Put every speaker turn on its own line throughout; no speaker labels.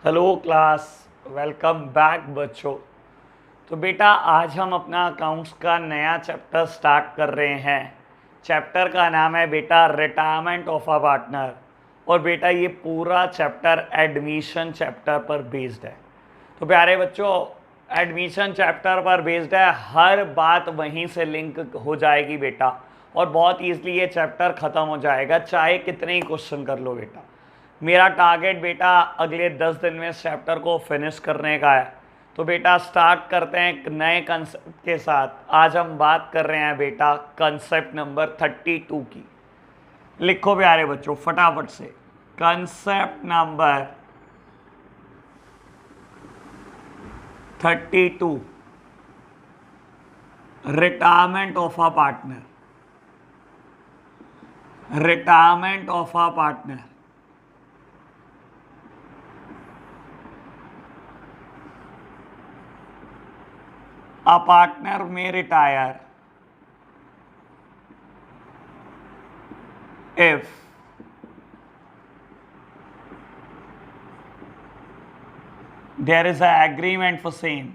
Hello class, welcome back बच्चों। तो बेटा आज हम अपना अकाउंट्स का नया चैप्टर स्टार्ट कर रहे हैं। चैप्टर का नाम है बेटा रिटायरमेंट ऑफ अ पार्टनर। और बेटा ये पूरा चैप्टर एडमिशन चैप्टर पर बेस्ड है। तो प्यारे बच्चों, एडमिशन चैप्टर पर बेस्ड है, हर बात वहीं से लिंक हो जाएगी बेटा। और बहुत ईजिली ये चैप्टर ख़त्म हो जाएगा, चाहे कितने ही क्वेश्चन कर लो बेटा। मेरा टारगेट बेटा अगले 10 दिन में इस चैप्टर को फिनिश करने का है। तो बेटा स्टार्ट करते हैं एक नए कंसेप्ट के साथ। आज हम बात कर रहे हैं बेटा कंसेप्ट नंबर 32 की। लिखो प्यारे बच्चों फटाफट से, concept number 32, retirement of a partner. Retirement of a partner. A partner may retire if there is an agreement for same.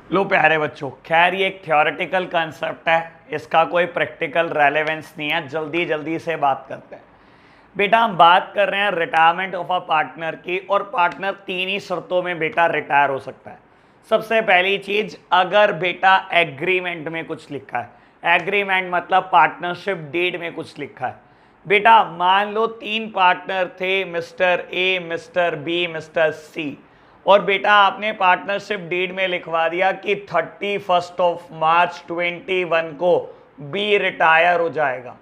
लो प्यारे बच्चों, खैर ये एक थ्योरेटिकल कंसेप्ट है, इसका कोई प्रैक्टिकल रेलेवेंस नहीं है। जल्दी जल्दी से बात करते हैं बेटा। हम बात कर रहे हैं रिटायरमेंट ऑफ अ पार्टनर की, और पार्टनर तीन ही शर्तों में बेटा रिटायर हो सकता है। सबसे पहली चीज, अगर बेटा एग्रीमेंट में कुछ लिखा है। एग्रीमेंट मतलब पार्टनरशिप डीड में कुछ लिखा है। बेटा मान लो तीन पार्टनर थे, mister A, mister B, mister C. और बेटा आपने पार्टनरशिप डीड में लिखवा दिया कि 31 मार्च 2021 को बी रिटायर हो जाएगा।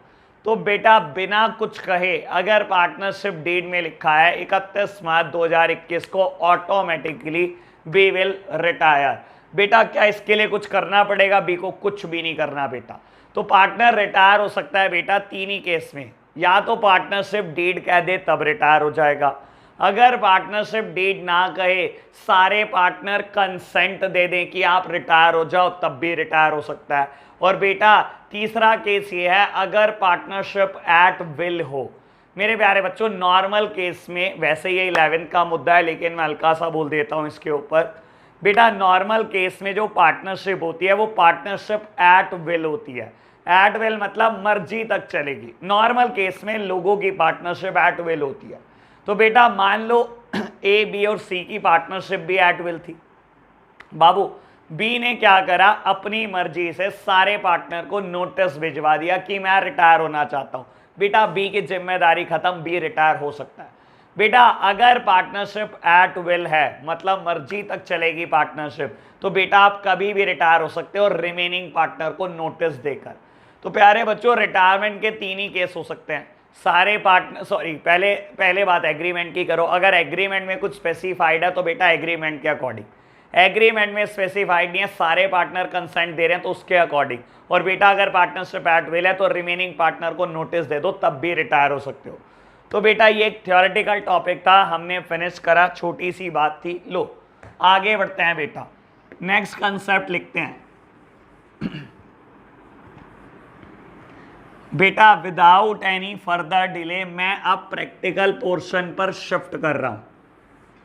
तो बेटा बिना कुछ कहे अगर पार्टनरशिप डीड में लिखा है 31 मार्च 2021 को ऑटोमेटिकली बी विल रिटायर। बेटा क्या इसके लिए कुछ करना पड़ेगा? बी को कुछ भी नहीं करना बेटा। तो पार्टनर रिटायर हो सकता है बेटा तीन ही केस में। या तो पार्टनरशिप डीड कह दे तब रिटायर हो जाएगा। अगर पार्टनरशिप डीड ना कहे, सारे पार्टनर कंसेंट दे दें कि आप रिटायर हो जाओ, तब भी रिटायर हो सकता है। और बेटा तीसरा केस ये है, अगर पार्टनरशिप एट विल हो। मेरे प्यारे बच्चों नॉर्मल केस में, वैसे ये 11th का मुद्दा है लेकिन मैं हल्का सा बोल देता हूं इसके ऊपर। बेटा नॉर्मल केस में जो पार्टनरशिप होती है वो पार्टनरशिप एट विल होती है। एट विल मतलब मर्जी तक चलेगी। नॉर्मल केस में लोगों की पार्टनरशिप एट विल होती है। तो बेटा मान लो ए, बी और सी की पार्टनरशिप भी एट विल थी। बाबू बी ने क्या करा, अपनी मर्जी से सारे पार्टनर को नोटिस भिजवा दिया कि मैं रिटायर होना चाहता हूं। बेटा बी की जिम्मेदारी खत्म, बी रिटायर हो सकता है। बेटा अगर पार्टनरशिप एट विल है मतलब मर्जी तक चलेगी पार्टनरशिप, तो बेटा आप कभी भी रिटायर हो सकते हो रिमेनिंग पार्टनर को नोटिस देकर। तो प्यारे बच्चों रिटायरमेंट के तीन ही केस हो सकते हैं। सारे पार्टनर पहले बात एग्रीमेंट की करो। अगर एग्रीमेंट में कुछ स्पेसिफाइड है तो बेटा एग्रीमेंट के अकॉर्डिंग। एग्रीमेंट में स्पेसिफाइड नहीं है, सारे पार्टनर कंसेंट दे रहे हैं तो उसके अकॉर्डिंग। और बेटा अगर पार्टनरशिप एट विल है तो रिमेनिंग पार्टनर को नोटिस दे दो, तब भी रिटायर हो सकते हो। तो बेटा ये एक थ्योरेटिकल टॉपिक था, हमने फिनिश करा, छोटी सी बात थी। लो आगे बढ़ते हैं बेटा, नेक्स्ट कंसेप्ट लिखते हैं। बेटा विदाउट एनी फर्दर डिले मैं अब प्रैक्टिकल पोर्शन पर शिफ्ट कर रहा हूं।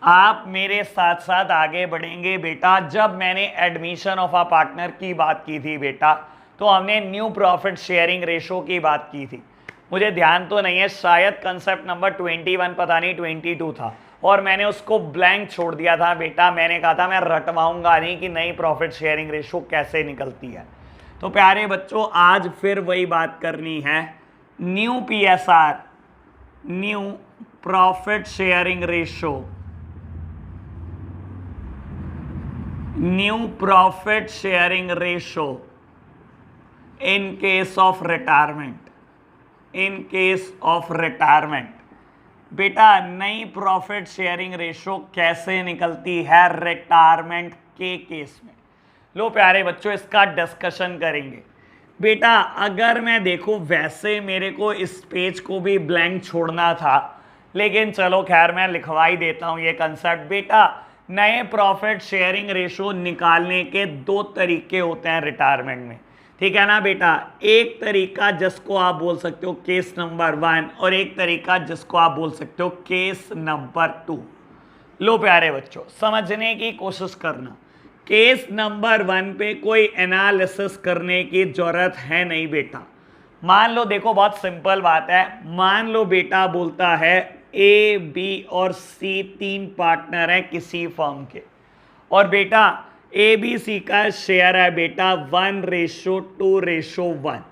आप मेरे साथ साथ आगे बढ़ेंगे बेटा। जब मैंने एडमिशन ऑफ अ पार्टनर की बात की थी बेटा, तो हमने न्यू प्रॉफिट शेयरिंग रेशो की बात की थी। मुझे ध्यान तो नहीं है, शायद कंसेप्ट नंबर 21 पता नहीं 22 था, और मैंने उसको ब्लैंक छोड़ दिया था बेटा। मैंने कहा था मैं रटवाऊंगा नहीं कि नई प्रॉफिट शेयरिंग रेशो कैसे निकलती है। तो प्यारे बच्चों, आज फिर वही बात करनी है। New PSR, new profit sharing ratio, new profit sharing ratio in case of retirement, in case of retirement. बेटा नई प्रॉफिट शेयरिंग रेशो कैसे निकलती है रिटायरमेंट के केस में? लो प्यारे बच्चों, इसका डिस्कशन करेंगे। बेटा अगर मैं देखूं, वैसे मेरे को इस पेज को भी ब्लैंक छोड़ना था, लेकिन चलो खैर मैं लिखवा ही देता हूं ये कंसेप्ट। बेटा नए प्रॉफिट शेयरिंग रेशो निकालने के दो तरीके होते हैं रिटायरमेंट में, ठीक है ना बेटा। एक तरीका जिसको आप बोल सकते हो केस नंबर 1, और एक तरीका जिसको आप बोल सकते हो केस नंबर 2। लो प्यारे बच्चों, समझने की कोशिश करना। केस नंबर 1 पे कोई एनालिसिस करने की जरूरत है नहीं बेटा। मान लो, देखो बहुत सिंपल बात है। मान लो बेटा बोलता है ए, बी और सी तीन पार्टनर हैं किसी फर्म के, और बेटा ए बी सी का शेयर है बेटा 1:2:1।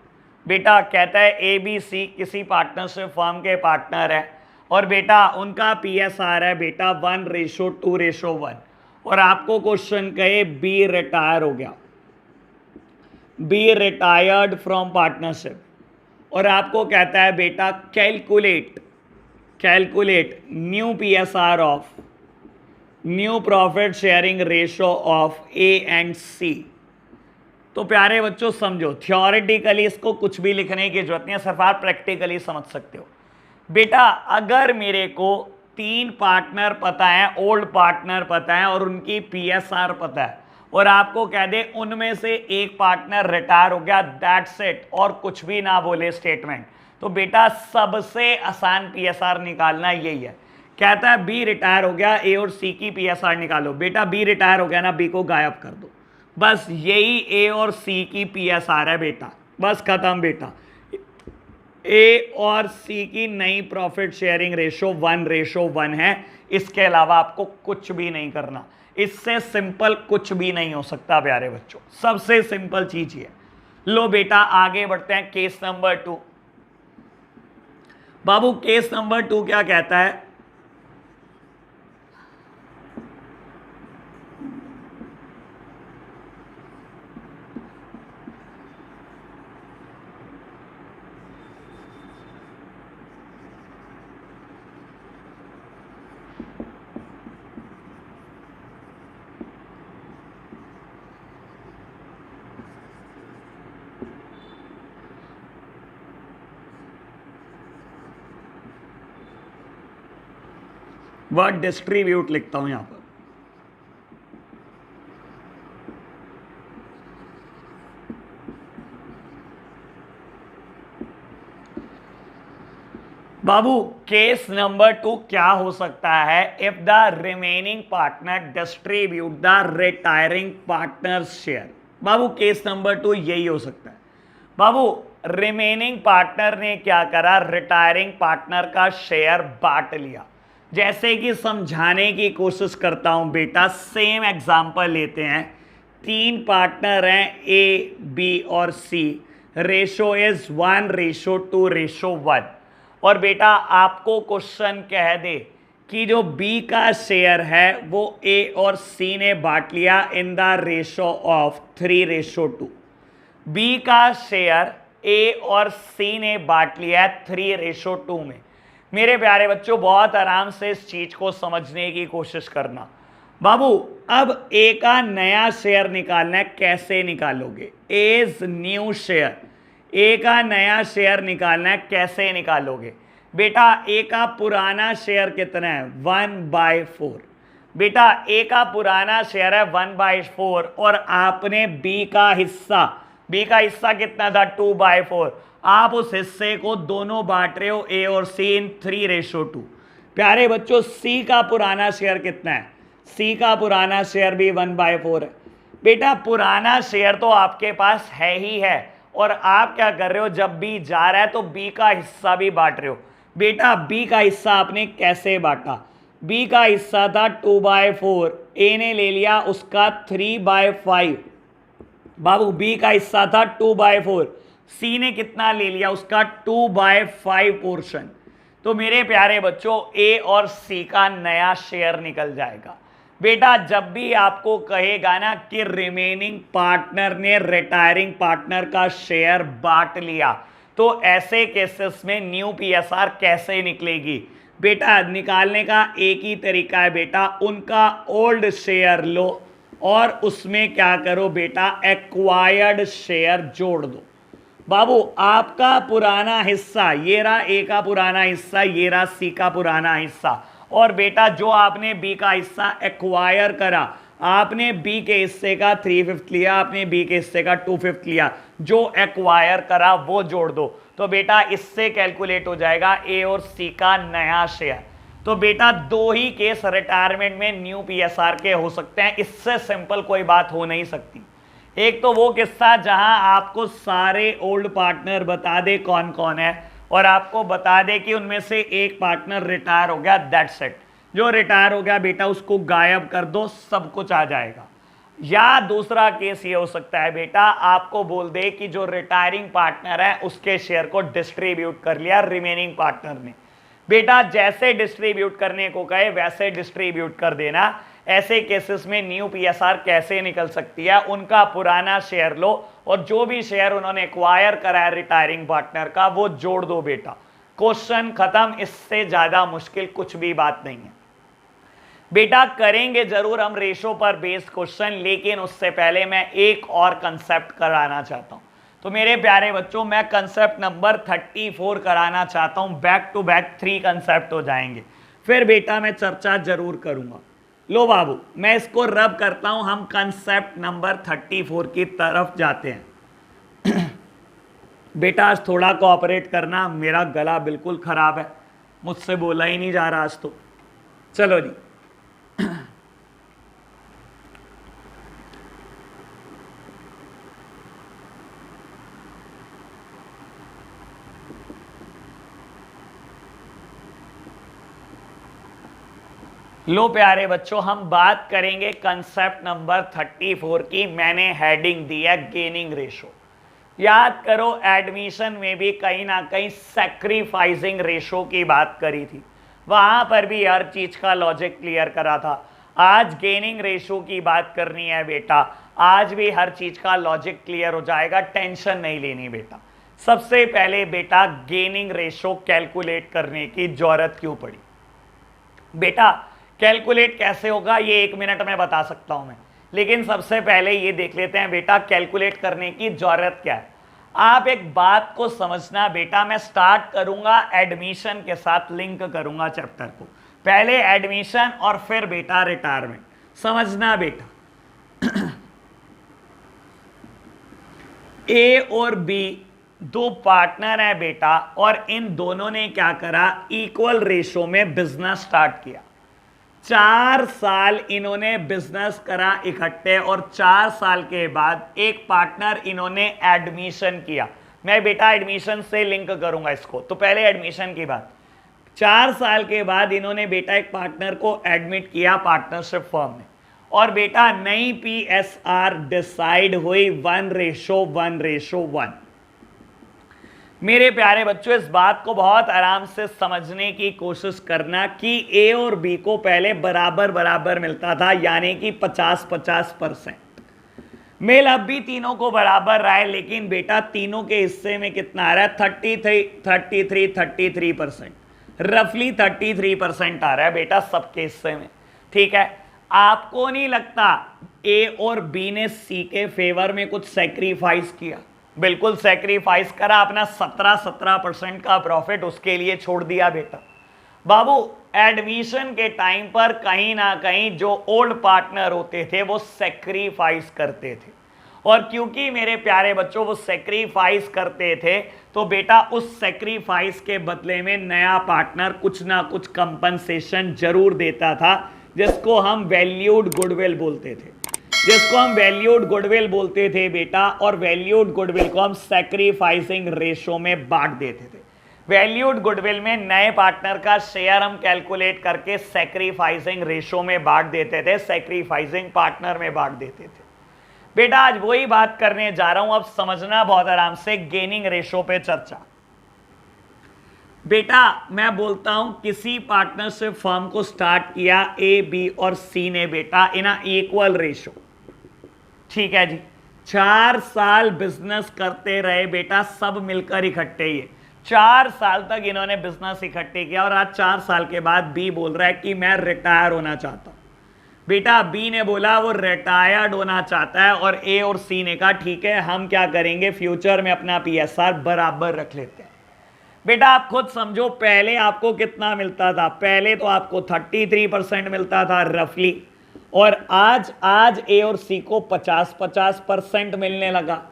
बेटा कहता है ए बी सी किसी पार्टनरशिप फर्म के पार्टनर है, और बेटा उनका पीएसआर है बेटा 1:2:1। और आपको क्वेश्चन कहे बी रिटायर हो गया, बी रिटायर्ड फ्रॉम पार्टनरशिप, और आपको कहता है बेटा calculate new PSR of, new profit sharing ratio of A and C. तो प्यारे बच्चों समझो, थियोरेटिकली इसको कुछ भी लिखने की जरूरत नहीं है, सिर्फ आप प्रैक्टिकली समझ सकते हो। बेटा अगर मेरे को तीन पार्टनर पता है, ओल्ड पार्टनर पता है, और उनकी पीएसआर पता है, और आपको कह दे उनमें से एक पार्टनर रिटायर हो गया, दैट्स इट, और कुछ भी ना बोले स्टेटमेंट, तो बेटा सबसे आसान पीएसआर निकालना यही है। कहता है बी रिटायर हो गया, ए और सी की पीएसआर निकालो। बेटा बी रिटायर हो गया ना, बी को गायब कर दो, बस यही ए और सी की पीएसआर है बेटा, बस खत्म बेटा। ए और सी की नई प्रॉफिट शेयरिंग रेशो 1:1 है, इसके अलावा आपको कुछ भी नहीं करना। इससे सिंपल कुछ भी नहीं हो सकता प्यारे बच्चों, सबसे सिंपल चीज ये। लो बेटा आगे बढ़ते हैं केस नंबर 2। बाबू केस नंबर 2 क्या कहता है? वर्ड डिस्ट्रीब्यूट लिखता हूं यहां पर। बाबू केस नंबर 2 क्या हो सकता है? If the remaining partner distribute the retiring partner share. Babu case number 2 यही हो सकता है। बाबू रिमेनिंग पार्टनर ने क्या करा? रिटायरिंग पार्टनर का शेयर बांट लिया। जैसे कि समझाने की कोशिश करता हूं बेटा, सेम एग्जांपल लेते हैं। तीन पार्टनर हैं ए, बी और सी, रेशो इज 1:2:1, और बेटा आपको क्वेश्चन कह दे कि जो बी का शेयर है वो ए और सी ने बांट लिया in the ratio of 3:2। B का शेयर ए और सी ने बांट लिया है 3:2 में। मेरे प्यारे बच्चों बहुत आराम से इस चीज को समझने की कोशिश करना। बाबू अब ए का नया शेयर निकालना है, कैसे निकालोगे? एज न्यू शेयर, ए का नया शेयर निकालना है, कैसे निकालोगे? बेटा ए का पुराना शेयर कितना है? 1/4। बेटा ए का पुराना शेयर है 1/4, और आपने बी का हिस्सा कितना था? 2/4। आप उस हिस्से को दोनों बांट रहे हो ए और सी इन 3:2। प्यारे बच्चों सी का पुराना शेयर कितना है? सी का पुराना शेयर भी 1/4 है। बेटा पुराना शेयर तो आपके पास है ही है, और आप क्या कर रहे हो, जब बी जा रहा है तो बी का हिस्सा भी बांट रहे हो। बेटा बी का हिस्सा आपने कैसे बांटा? बी का हिस्सा था 2/4, ए ने ले लिया उसका 3/5। बाबू बी का हिस्सा था 2/4, सी ने कितना ले लिया? उसका 2/5 पोर्शन। तो मेरे प्यारे बच्चों ए और सी का नया शेयर निकल जाएगा। बेटा जब भी आपको कहेगा ना कि रिमेनिंग पार्टनर ने रिटायरिंग पार्टनर का शेयर बांट लिया, तो ऐसे केसेस में न्यू पीएसआर कैसे निकलेगी? बेटा निकालने का एक ही तरीका है बेटा, उनका ओल्ड शेयर लो और उसमें क्या करो बेटा, एक्वायर्ड शेयर जोड़ दो। बाबू आपका पुराना हिस्सा ये रहा, ए का पुराना हिस्सा ये रहा, सी का पुराना हिस्सा, और बेटा जो आपने बी का हिस्सा एक्वायर करा, आपने बी के हिस्से का 3/5 लिया, आपने बी के हिस्से का 2/5 लिया, जो एक्वायर करा वो जोड़ दो। तो बेटा इससे कैलकुलेट हो जाएगा ए और सी का नया शेयर। तो बेटा दो ही केस रिटायरमेंट में न्यू पीएसआर के हो सकते हैं, इससे सिंपल कोई बात हो नहीं सकती। एक तो वो किस्सा जहां आपको सारे ओल्ड पार्टनर बता दे कौन कौन है, और आपको बता दे कि उनमें से एक पार्टनर रिटायर हो गया, दैट्स इट। जो रिटायर हो गया बेटा उसको गायब कर दो, सब कुछ आ जाएगा। या दूसरा केस ये हो सकता है बेटा, आपको बोल दे कि जो रिटायरिंग पार्टनर है उसके शेयर को डिस्ट्रीब्यूट कर लिया रिमेनिंग पार्टनर ने। बेटा जैसे डिस्ट्रीब्यूट करने को कहे वैसे डिस्ट्रीब्यूट कर देना। ऐसे केसेस में न्यू पीएसआर कैसे निकल सकती है? उनका पुराना शेयर लो और जो भी शेयर उन्होंने एक्वायर करा है रिटायरिंग पार्टनर का वो जोड़ दो बेटा, क्वेश्चन खत्म। इससे ज्यादा मुश्किल कुछ भी बात नहीं है बेटा। करेंगे जरूर हम रेशो पर बेस्ड क्वेश्चन, लेकिन उससे पहले मैं एक और कंसेप्ट कराना चाहता हूं। तो मेरे प्यारे बच्चों मैं कंसेप्ट नंबर 34 कराना चाहता हूं, बैक टू बैक 3 कंसेप्ट हो जाएंगे, फिर बेटा मैं चर्चा जरूर करूंगा। लो बाबू मैं इसको रब करता हूं, हम कंसेप्ट नंबर 34 की तरफ जाते हैं। बेटा आज थोड़ा कोऑपरेट करना, मेरा गला बिल्कुल खराब है, मुझसे बोला ही नहीं जा रहा आज तो। चलो जी लो प्यारे बच्चों हम बात करेंगे कंसेप्ट नंबर 34 की। मैंने हेडिंग दी है गेनिंग रेशो। याद करो एडमिशन में भी कहीं ना कहीं सैक्रिफाइसिंग रेशो की बात करी थी, वहां पर भी हर चीज का लॉजिक क्लियर करा था। आज गेनिंग रेशो की बात करनी है बेटा, आज भी हर चीज का लॉजिक क्लियर हो जाएगा, टेंशन नहीं लेनी बेटा। सबसे पहले बेटा गेनिंग रेशो कैलकुलेट करने की जरूरत क्यों पड़ी? बेटा कैलकुलेट कैसे होगा ये 1 मिनट में बता सकता हूं मैं, लेकिन सबसे पहले ये देख लेते हैं बेटा कैलकुलेट करने की जरूरत क्या है। आप एक बात को समझना बेटा, मैं स्टार्ट करूंगा एडमिशन के साथ, लिंक करूंगा चैप्टर को, पहले एडमिशन और फिर बेटा रिटायरमेंट। समझना बेटा ए और बी दो पार्टनर हैं बेटा, और इन दोनों ने क्या करा, इक्वल रेशो में बिजनेस स्टार्ट किया। 4 साल इन्होंने बिजनेस करा इकट्ठे, और 4 साल के बाद एक पार्टनर इन्होंने एडमिशन किया। मैं बेटा एडमिशन से लिंक करूंगा इसको, तो पहले एडमिशन की बात। 4 साल के बाद इन्होंने बेटा एक पार्टनर को एडमिट किया पार्टनरशिप फर्म में, और बेटा नई पीएसआर डिसाइड हुई 1:1:1। मेरे प्यारे बच्चों इस बात को बहुत आराम से समझने की कोशिश करना कि ए और बी को पहले बराबर बराबर मिलता था, यानी कि 50-50%। मेल अब भी तीनों को बराबर रहा है, लेकिन बेटा तीनों के हिस्से में कितना आ रहा है, 33% रफली 33% आ रहा है बेटा सबके हिस्से में। ठीक है, आपको नहीं लगता ए और बी ने सी के फेवर में कुछ सैक्रिफाइस किया? बिल्कुल सैक्रिफाइस करा, अपना 17% का प्रॉफिट उसके लिए छोड़ दिया बेटा। बाबू एडमिशन के टाइम पर कहीं ना कहीं जो ओल्ड पार्टनर होते थे वो सैक्रिफाइस करते थे, और क्योंकि मेरे प्यारे बच्चों वो सेक्रीफाइस करते थे, तो बेटा उस सेक्रीफाइस के बदले में नया पार्टनर कुछ ना कुछ कंपनसेशन जरूर देता था, जिसको हम वैल्यूड गुडविल बोलते थे, बेटा। और वैल्यूड गुडविल को हम सैक्रिफाइसिंग रेशो में बांट देते थे। वैल्यूड गुडविल में नए पार्टनर का शेयर हम कैलकुलेट करके सैक्रिफाइसिंग रेशो में बांट देते थे, सैक्रिफाइसिंग पार्टनर में बांट देते थे। बेटा आज वही बात करने जा रहा हूं, अब समझना बहुत आराम से, गेनिंग रेशो पे चर्चा। बेटा मैं बोलता हूं किसी पार्टनरशिप फर्म को स्टार्ट किया ए, बी और सी ने बेटा इन इक्वल रेशो, ठीक है जी। 4 साल बिजनेस करते रहे बेटा, सब मिलकर इकट्ठे ही। 4 साल तक इन्होंने बिजनेस इकट्ठे किया और आज 4 साल के बाद बी बोल रहा है कि मैं रिटायर होना चाहता हूं। बेटा बी ने बोला वो रिटायर्ड होना चाहता है और ए और सी ने कहा ठीक है हम क्या करेंगे, फ्यूचर में अपना पीएसआर बराबर रख लेते हैं। बेटा आप खुद समझो, पहले आपको कितना मिलता था? पहले तो आपको 33% मिलता था रफली, और आज ए और सी को 50-50% मिलने लगा।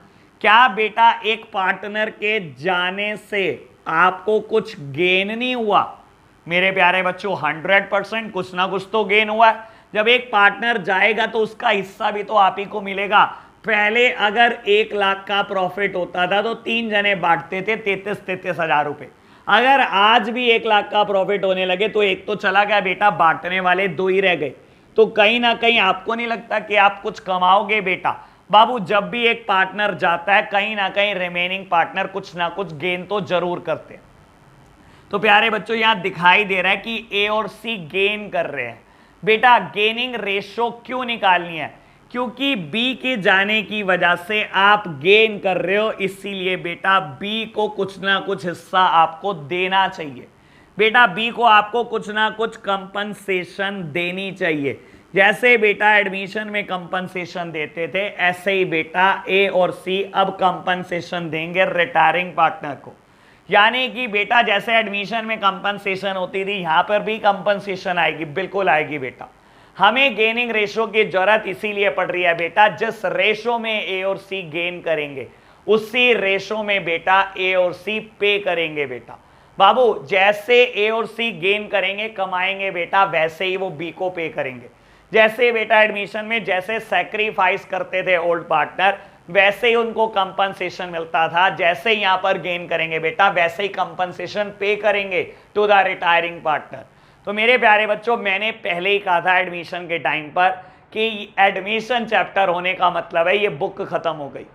क्या बेटा एक पार्टनर के जाने से आपको कुछ गेन नहीं हुआ? मेरे प्यारे बच्चों 100% कुछ ना कुछ तो गेन हुआ है। जब एक पार्टनर जाएगा तो उसका हिस्सा भी तो आप ही को मिलेगा। पहले अगर 1 लाख का प्रॉफिट होता था तो 3 जने बांटते थे 33 हजार रुपए। अगर आज भी 1 लाख का प्रॉफिट होने लगे तो एक तो चला गया बेटा, बांटने वाले 2 ही रह गए। तो कहीं ना कहीं आपको नहीं लगता कि आप कुछ कमाओगे बेटा? बाबू जब भी एक पार्टनर जाता है कहीं ना कहीं रिमेनिंग पार्टनर कुछ ना कुछ गेन तो जरूर करते हैं। तो प्यारे बच्चों यहां दिखाई दे रहा है कि ए और सी गेन कर रहे हैं। बेटा गेनिंग रेशो क्यों निकालनी है? क्योंकि बी के जाने की वजह से आप गेन कर रहे हो, इसीलिए बेटा बी को कुछ ना कुछ हिस्सा आपको देना चाहिए। बेटा बी को आपको कुछ ना कुछ कंपनसेशन देनी चाहिए। जैसे बेटा एडमिशन में कंपनसेशन देते थे, ऐसे ही बेटा ए और सी अब कंपनसेशन देंगे रिटायरिंग पार्टनर को। यानी कि बेटा जैसे एडमिशन में कंपनसेशन होती थी, यहां पर भी कंपनसेशन आएगी, बिल्कुल आएगी बेटा। हमें गेनिंग रेशो की जरूरत इसीलिए पड़ रही है बेटा, जिस रेशो में ए और सी गेन करेंगे उसी रेशो में बेटा ए और सी पे करेंगे बेटा। बाबू जैसे ए और सी गेन करेंगे कमाएंगे बेटा, वैसे ही वो बी को पे करेंगे। जैसे बेटा एडमिशन में जैसे सैक्रिफाइस करते थे ओल्ड पार्टनर, वैसे ही उनको कंपनसेशन मिलता था। जैसे यहां पर गेन करेंगे बेटा, वैसे ही कंपनसेशन पे करेंगे टू द रिटायरिंग पार्टनर। तो मेरे प्यारे बच्चों मैंने पहले ही कहा था एडमिशन के टाइम पर कि एडमिशन चैप्टर होने का मतलब है ये बुक खत्म हो गई।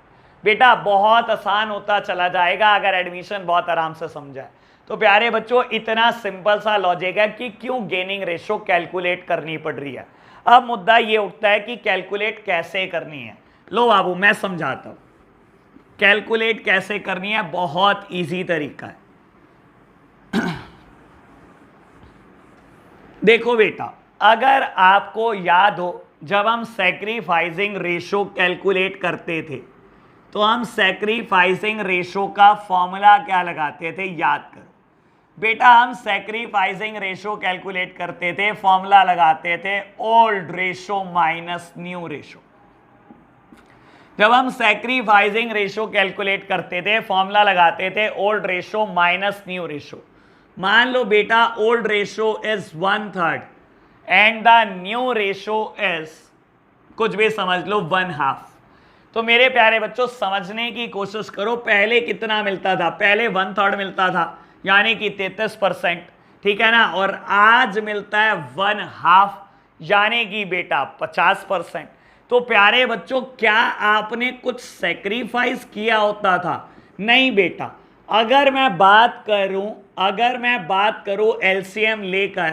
बेटा बहुत आसान होता चला जाएगा अगर एडमिशन बहुत आराम से समझाए। तो प्यारे बच्चों इतना सिंपल सा लॉजिक है कि क्यों गेनिंग रेशो कैलकुलेट करनी पड़ रही है। अब मुद्दा ये उठता है कि कैलकुलेट कैसे करनी है। लो बाबू मैं समझाता हूं कैलकुलेट कैसे करनी है, बहुत इजी तरीका है। देखो बेटा अगर आपको याद हो जब हम सैक्रिफाइसिंग रेशो कैलकुलेट करते थे तो हम सैक्रिफाइसिंग रेशो का फॉर्मूला क्या लगाते थे, याद करो बेटा। हम सैक्रिफाइसिंग रेशो कैलकुलेट करते थे, फॉर्मूला लगाते थे old ratio minus new ratio. जब हम सैक्रिफाइसिंग रेशो कैलकुलेट करते थे फॉर्मूला लगाते थे old ratio minus new ratio. मान लो बेटा old ratio is 1/3 and the new ratio is कुछ भी समझ लो 1/2। तो मेरे प्यारे बच्चों समझने की कोशिश करो, पहले कितना मिलता था? पहले 1/3 मिलता था यानी कि 33%, ठीक है ना। और आज मिलता है 1/2 यानी कि बेटा 50%। तो प्यारे बच्चों क्या आपने कुछ सैक्रिफाइस किया होता था? नहीं बेटा। अगर मैं बात करूं एलसीएम लेकर,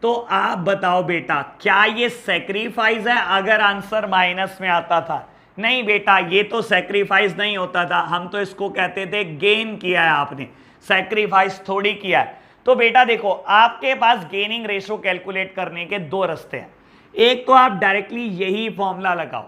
तो आप बताओ बेटा क्या ये सैक्रिफाइस है अगर आंसर माइनस में आता था? नहीं बेटा ये तो सैक्रिफाइस नहीं होता था, हम तो इसको कहते थे गेन किया है आपने, सैक्रिफाइस थोड़ी किया है। तो बेटा देखो आपके पास गेनिंग रेशो कैलकुलेट करने के 2 रास्ते हैं। एक तो आप डायरेक्टली यही फॉर्मूला लगाओ,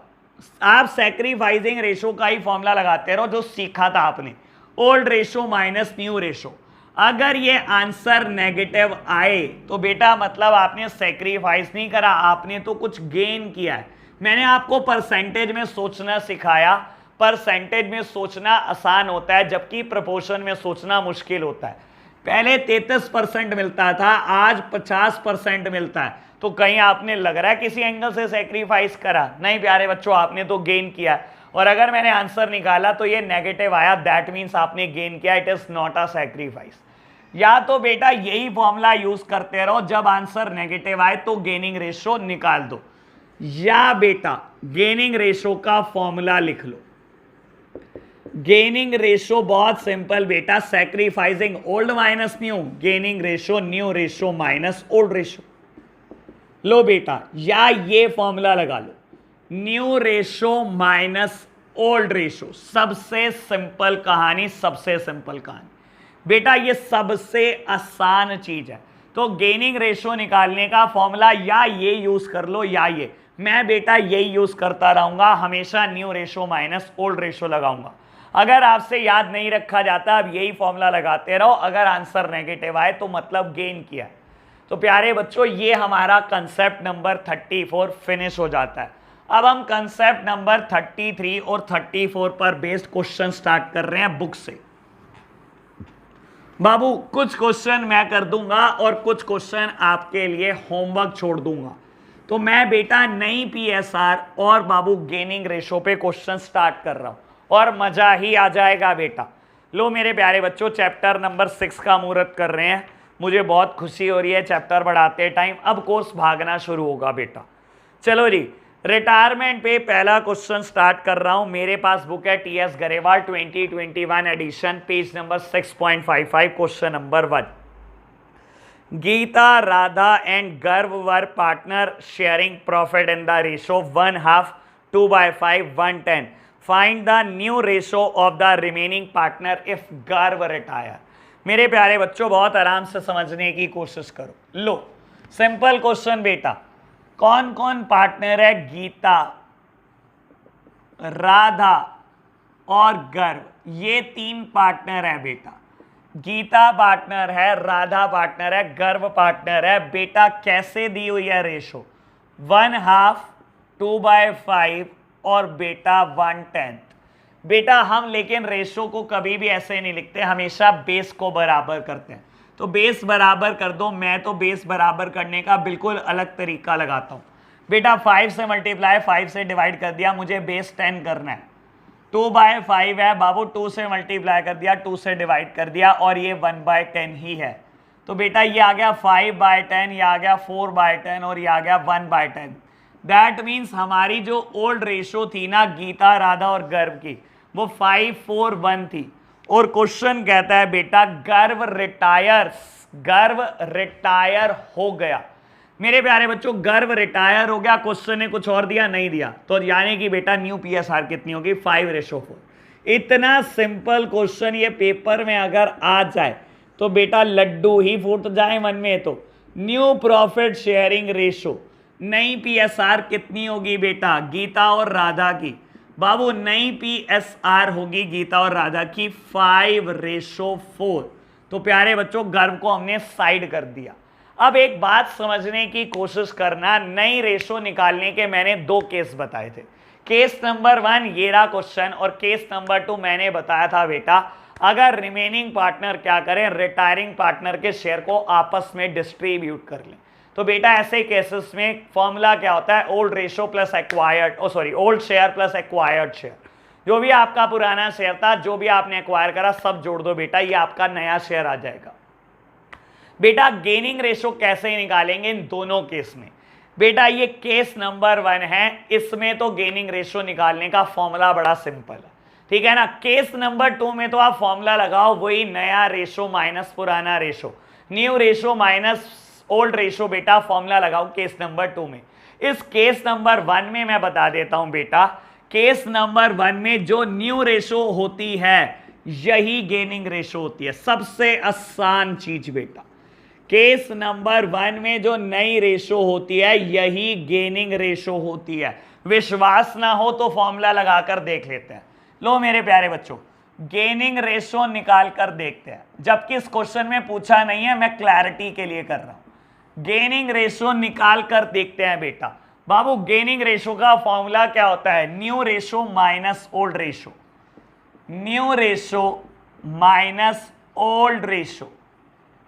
आप सैक्रिफाइसिंग रेशो का ही फॉर्मूला लगाते रहो जो सीखा था आपने, old ratio minus new ratio. अगर ये आंसर नेगेटिव आए तो बेटा मतलब आपने सैक्रिफाइस नहीं करा, आपने तो कुछ गेन किया है। मैंने आपको परसेंटेज में सोचना सिखाया, परसेंटेज में सोचना आसान होता है जबकि प्रोपोर्शन में सोचना मुश्किल होता है। पहले 33% मिलता था, आज 50% मिलता है। तो कहीं आपने लग रहा है किसी एंगल से सेक्रीफाइस करा? नहीं प्यारे बच्चों, आपने तो गेन किया। और अगर मैंने आंसर निकाला तो ये नेगेटिव आया, दैट मीन्स आपने गेन किया, it is not a sacrifice. या तो बेटा यही फॉर्मूला यूज करते रहो, जब आंसर नेगेटिव आए तो गेनिंग रेशो निकाल दो, या बेटा गेनिंग रेशो का फॉर्मूला लिख लो। गेनिंग रेशो बहुत सिंपल बेटा, sacrificing old minus new, gaining ratio new ratio minus old ratio. लो बेटा, या ये फॉर्मूला लगा लो, new ratio minus old ratio. सबसे सिंपल कहानी, सबसे सिंपल कहानी बेटा, ये सबसे आसान चीज है। तो गेनिंग रेशो निकालने का फॉर्मूला या ये यूज कर लो या ये। मैं बेटा यही यूज करता रहूंगा, हमेशा new ratio minus old ratio लगाऊंगा। अगर आपसे याद नहीं रखा जाता, अब यही फॉर्मूला लगाते रहो, अगर आंसर नेगेटिव आए तो मतलब गेन किया। तो प्यारे बच्चों, ये हमारा कंसेप्ट नंबर 34 फिनिश हो जाता है। अब हम कंसेप्ट नंबर 33 और 34 पर बेस्ड क्वेश्चन स्टार्ट कर रहे हैं बुक से। बाबू कुछ क्वेश्चन मैं कर दूंगा और कुछ क्वेश्चन आपके लिए होमवर्क छोड़ दूंगा। तो मैं बेटा नई पीएसआर और बाबू गेनिंग रेशो पे क्वेश्चन स्टार्ट कर रहा हूं और मजा ही आ जाएगा बेटा। लो मेरे प्यारे बच्चों, चैप्टर नंबर 6 का मुहूर्त कर रहे हैं। मुझे बहुत खुशी हो रही है चैप्टर बढ़ाते टाइम। अब कोर्स भागना शुरू होगा बेटा। चलो जी, रिटायरमेंट पे पहला क्वेश्चन स्टार्ट कर रहा हूं। मेरे पास बुक है TS Grewal 2021 edition, page number 6.55, question number 1। Geeta, Radha and Garv were partner sharing profit in the ratio 1/2, 2/5, 1/10। Find the new ratio of the remaining partner if Garv retire. मेरे प्यारे बच्चों, बहुत आराम से समझने की कोशिश करो। लो सिंपल क्वेश्चन बेटा, कौन कौन पार्टनर है? गीता, राधा और गर्व, ये 3 पार्टनर है बेटा। गीता पार्टनर है, राधा पार्टनर है, गर्व पार्टनर है। बेटा कैसे दी हुई है रेशो? 1/2, 2/5 और बेटा 1/10। बेटा हम लेकिन रेशो को कभी भी ऐसे नहीं लिखते, हमेशा बेस को बराबर करते हैं। तो बेस बराबर कर दो। मैं तो बेस बराबर करने का बिल्कुल अलग तरीका लगाता हूं बेटा। 5 से मल्टीप्लाई, 5 से डिवाइड कर दिया, मुझे बेस 10 करना है। 2/5 है बाबू, 2 से मल्टीप्लाई कर दिया, 2 से डिवाइड कर दिया, और ये 1/10 ही है। तो बेटा ये आ गया 5/10, ये आ गया 4/10 और ये आ गया 1/10। दैट मीन्स हमारी जो ओल्ड रेशो थी ना गीता, राधा और गर्व की, वो 5-4-1 थी। और क्वेश्चन कहता है बेटा गर्व रिटायर्स, गर्व रिटायर हो गया। मेरे प्यारे बच्चों, गर्व रिटायर हो गया, क्वेश्चन ने कुछ और दिया नहीं दिया, तो यानी कि बेटा न्यू पीएसआर कितनी होगी? 5/4। इतना सिंपल क्वेश्चन ये पेपर में अगर आ जाए तो बेटा लड्डू ही फूट जाए मन में। तो न्यू प्रॉफिट शेयरिंग रेशो, नई पीएसआर कितनी होगी बेटा? गीता और राधा की। बाबू नई पीएसआर होगी गीता और राधा की 5/4। तो प्यारे बच्चों, गर्व को हमने साइड कर दिया। अब एक बात समझने की कोशिश करना, नई रेशो निकालने के मैंने 2 केस बताए थे। केस नंबर 1 ये रहा क्वेश्चन, और केस नंबर 2 मैंने बताया था बेटा अगर रिमेनिंग पार्टनर क्या करें, रिटायरिंग पार्टनर के शेयर को आपस में डिस्ट्रीब्यूट कर लें। तो बेटा ऐसे केसेस में फॉर्मूला क्या होता है? Old ratio plus acquired, old share plus acquired share. जो भी आपका पुराना शेयर था, जो भी आपने एक्वायर करा, सब जोड़ दो बेटा, ये आपका नया शेयर आ जाएगा। बेटा गेनिंग रेशो कैसे निकालेंगे इन दोनों केस में? बेटा ये केस नंबर 1 है, इसमें तो गेनिंग रेशो निकालने का फॉर्मूला बड़ा सिंपल है, ठीक है ना। केस नंबर 2 में तो आप फॉर्मूला लगाओ, वही नया रेशो माइनस पुराना ratio, new ratio minus old ratio. बेटा फॉर्मूला लगाओ केस नंबर 2 में। इस केस नंबर 1 में मैं बता देता हूं बेटा, केस नंबर 1 में जो न्यू रेशो होती है यही गेनिंग रेशो होती है। सबसे आसान चीज बेटा, केस नंबर 1 में जो नई रेशो होती है यही गेनिंग रेशो होती है। विश्वास ना हो तो फॉर्मूला लगाकर देख लेते हैं। लो मेरे प्यारे बच्चों, गेनिंग रेशो निकाल कर देखते हैं, जबकि इस क्वेश्चन में पूछा नहीं है, मैं क्लैरिटी के लिए कर रहा हूं। गेनिंग रेशो निकाल कर देखते हैं बेटा। बाबू गेनिंग रेशो का फॉर्मूला क्या होता है? New ratio minus old ratio, new ratio minus old ratio.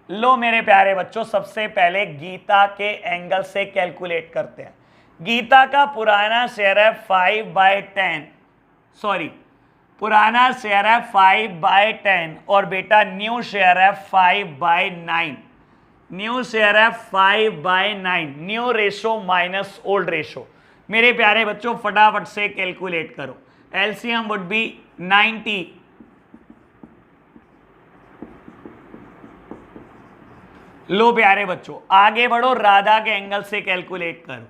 लो मेरे प्यारे बच्चों, सबसे पहले गीता के एंगल से कैलकुलेट करते हैं। गीता का पुराना शेयर है 5/10, सॉरी पुराना शेयर है 5/10 और बेटा न्यू शेयर है 5/9, न्यू शेयर है 5/9, new ratio minus old ratio. मेरे प्यारे बच्चों फटाफट से कैलकुलेट करो। एलसीएम वुड बी 90, लो प्यारे बच्चों आगे बढ़ो, राधा के एंगल से कैलकुलेट करो।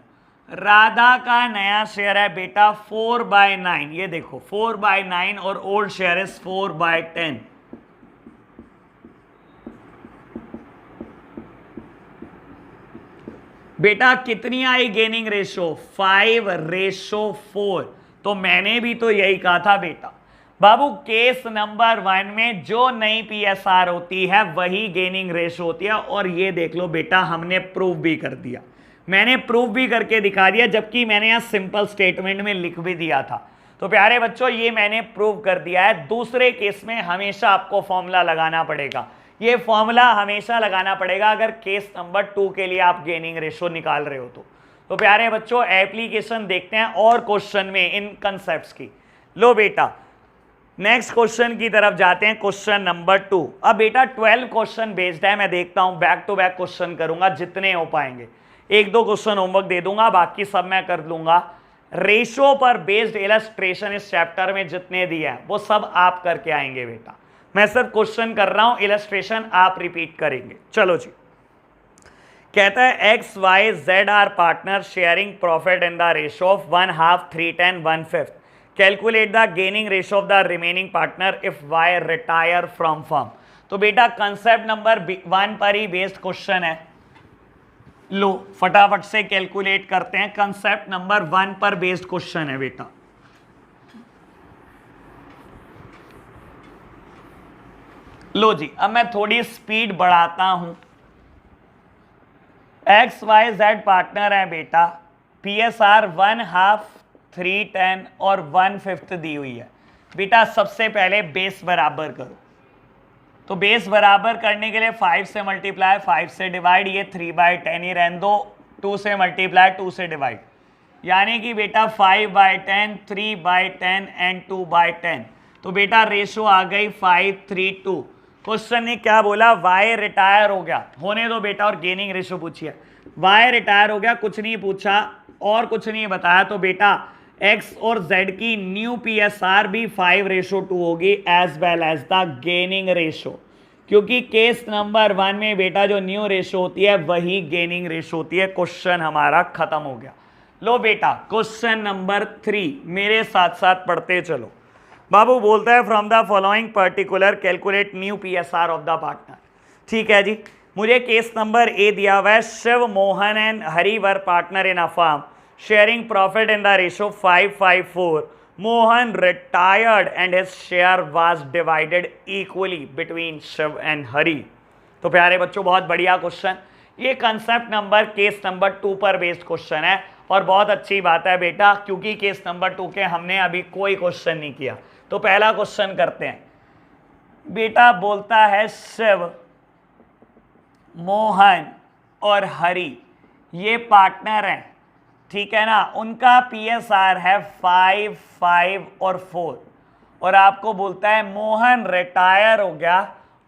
राधा का नया शेयर है बेटा 4/9, ये देखो 4/9 और ओल्ड शेयर इज 4/10। बेटा कितनी आई गेनिंग रेशो? 5/4। तो मैंने भी तो यही कहा था बेटा। बाबू केस नंबर 1 में जो नई पीएसआर होती है वही गेनिंग रेशो होती है, और ये देख लो बेटा हमने प्रूव भी कर दिया, मैंने प्रूव भी करके दिखा दिया, जबकि मैंने यहाँ सिंपल स्टेटमेंट में लिख भी दिया था। तो प्यारे बच्चों ये मैंने प्रूव कर दिया है। दूसरे केस में हमेशा आपको फॉर्मूला लगाना पड़ेगा, ये फॉर्मूला हमेशा लगाना पड़ेगा अगर केस नंबर 2 के लिए आप गेनिंग रेशो निकाल रहे हो तो प्यारे बच्चों एप्लीकेशन देखते हैं और क्वेश्चन में इन कंसेप्ट्स की। लो बेटा नेक्स्ट क्वेश्चन की तरफ जाते हैं, क्वेश्चन नंबर 2। अब बेटा 12 क्वेश्चन बेस्ड है, मैं देखता हूं बैक टू बैक क्वेश्चन करूंगा जितने हो पाएंगे, 1-2 क्वेश्चन होमवर्क दे दूंगा, बाकी सब मैं कर लूंगा। रेशो पर बेस्ड इलस्ट्रेशन इस चैप्टर में जितने दिए हैं वो सब आप करके आएंगे बेटा, मैं सिर्फ क्वेश्चन कर रहा हूं, इलस्ट्रेशन आप रिपीट करेंगे। चलो जी, कहता है X Y Z are partner sharing profit in the ratio of 1/2, 3/10, 1/5। Calculate the gaining ratio of the remaining partner if Y retire from firm. तो बेटा कंसेप्ट नंबर 1 पर ही बेस्ड क्वेश्चन है, लो फटाफट से कैलकुलेट करते हैं। कंसेप्ट नंबर 1 पर based question है बेटा। लो जी अब मैं थोड़ी स्पीड बढ़ाता हूं। एक्स वाई जेड पार्टनर है बेटा, पीएसआर 1/2, 3/10 और 1/5 दी हुई है बेटा। सबसे पहले बेस बराबर करो, तो बेस बराबर करने के लिए 5 से मल्टीप्लाई, 5 से डिवाइड, ये 3/10 ही रहने दो, 2 से मल्टीप्लाई, 2 से डिवाइड, यानी कि बेटा 5/10, 3/10 एंड 2/10। तो बेटा रेशो आ गई 5:3:2। क्वेश्चन ने क्या बोला? वाई रिटायर हो गया, होने दो बेटा, और गेनिंग रेशो पूछिए। वाई रिटायर हो गया, कुछ नहीं पूछा और कुछ नहीं बताया, तो बेटा एक्स और जेड की न्यू पीएसआर भी 5:2 होगी as well as the gaining ratio, क्योंकि केस नंबर 1 में बेटा जो न्यू रेशो होती है वही गेनिंग रेशो होती है। क्वेश्चन हमारा खत्म हो गया। लो बेटा क्वेश्चन नंबर 3 मेरे साथ साथ पढ़ते चलो। बाबू बोलता है from the following particular calculate new PSR of the partner. ठीक है जी, मुझे केस नंबर ए दिया हुआ है, Shiv Mohan and Hari were partner in a firm sharing profit in the ratio 5:4। Mohan retired and his share was divided equally between Shiv and Hari. तो प्यारे बच्चों बहुत बढ़िया क्वेश्चन, ये कंसेप्ट नंबर केस नंबर 2 पर बेस्ड क्वेश्चन है, और बहुत अच्छी बात है बेटा क्योंकि केस नंबर 2 के हमने अभी कोई क्वेश्चन नहीं किया। तो पहला क्वेश्चन करते हैं बेटा। बोलता है शिव, मोहन और हरि ये पार्टनर हैं, ठीक है ना, उनका पीएसआर है 5, 5 और 4, और आपको बोलता है मोहन रिटायर हो गया